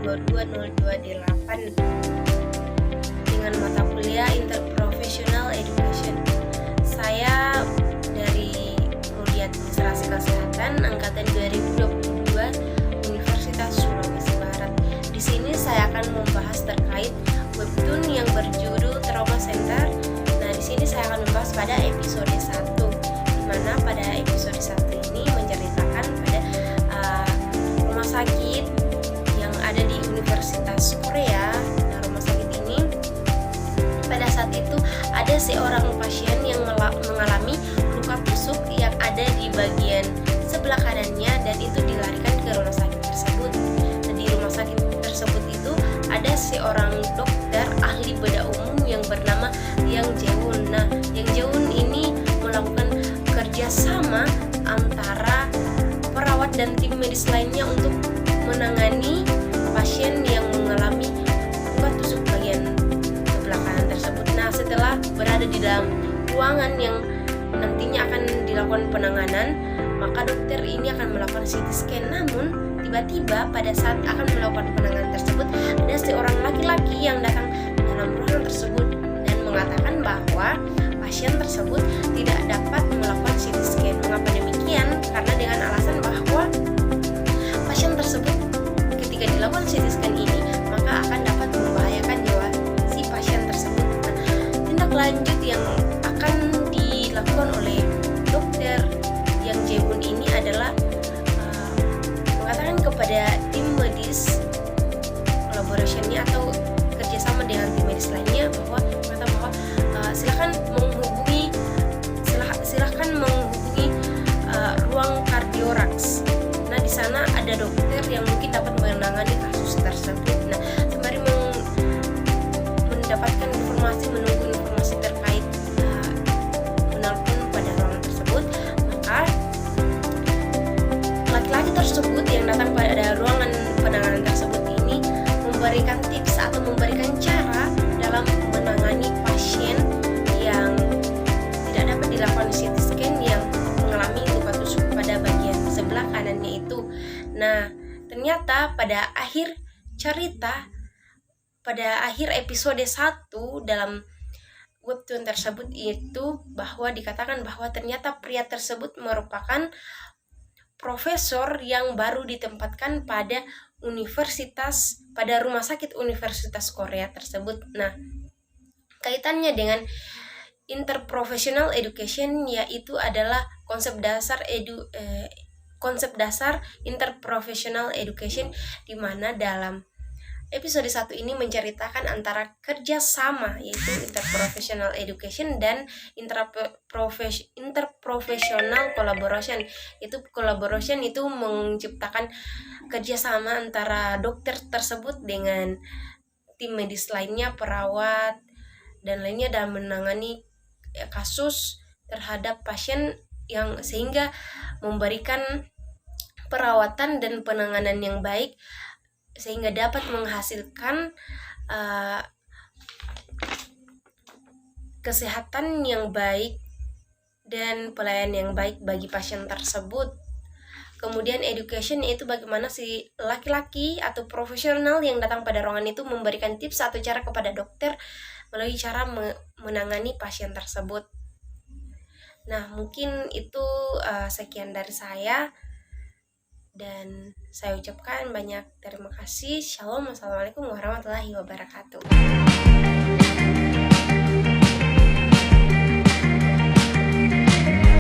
2022-0228 dengan mata kuliah Interprofessional Education. Saya dari Kuliah Administrasi Kesehatan angkatan 2022 Universitas Sulawesi Barat. Di sini saya akan membahas terkait webtoon yang berjudul Trauma Center. Nah, di sini saya akan membahas pada episode 1, di mana pada episode 1 ini menceritakan pada rumah sakit yang ada di Universitas Korea. Nah, rumah sakit ini pada saat itu ada seorang pasien yang mengalami luka tusuk yang ada di bagian sebelah kanannya, dan itu dilarikan ke rumah sakit tersebut. Dan di rumah sakit tersebut itu ada seorang dokter ahli bedah umum yang bernama Yang Jae-won. Nah, Yang Jae-won ini melakukan kerjasama antara perawat dan tim medis lainnya untuk menangani pasien yang mengalami luka tusuk bagian sebelah kanan tersebut. Nah, setelah berada di dalam ruangan yang nantinya akan dilakukan penanganan, maka dokter ini akan melakukan CT scan. Namun tiba-tiba pada saat akan melakukan penanganan tersebut, ada seorang laki-laki yang datang dalam ruangan tersebut dan mengatakan bahwa pasien tersebut tidak dapat melakukan CT scan. Mengapa demikian? Karena dengan alasan bahwa pasien tersebut ketika dilakukan CT scan ini maka akan dapat membahayakan nyawa si pasien tersebut. Nah, tindak lanjut yang akan dilakukan oleh dokter Yang Jae-won ini adalah mengatakan kepada tim medis collaboration-nya atau kerjasama dengan tim medis lainnya bahwa silahkan menghubungi ruang kardioraks. Nah, di sana ada dokter yang mungkin dapat menangani kasus tersebut. Nah, sembari mendapatkan menunggu informasi terkait menelpon pada ruangan tersebut, maka laki-laki tersebut yang datang pada ruangan penanganan tersebut ini memberikan tips atau memberikan cara dalam menangani pasien yang tidak dapat dilakukan CT scan yang mengalami luka tusuk pada bagian sebelah kanannya itu. Nah, ternyata pada akhir cerita, pada akhir episode 1 dalam webtoon tersebut itu bahwa dikatakan bahwa ternyata pria tersebut merupakan profesor yang baru ditempatkan pada rumah sakit Universitas Korea tersebut. Nah, kaitannya dengan interprofessional education yaitu adalah konsep dasar interprofessional education, di mana dalam episode 1 ini menceritakan antara kerjasama yaitu interprofessional education dan interprofessional collaboration. Itu collaboration itu menciptakan kerjasama antara dokter tersebut dengan tim medis lainnya, perawat dan lainnya dalam menangani kasus terhadap pasien yang sehingga memberikan perawatan dan penanganan yang baik sehingga dapat menghasilkan kesehatan yang baik dan pelayanan yang baik bagi pasien tersebut. Kemudian education yaitu bagaimana si laki-laki atau profesional yang datang pada ruangan itu memberikan tips atau cara kepada dokter melalui cara menangani pasien tersebut. Nah, mungkin itu sekian dari saya. Dan saya ucapkan banyak terima kasih. Shalom, wassalamualaikum warahmatullahi wabarakatuh.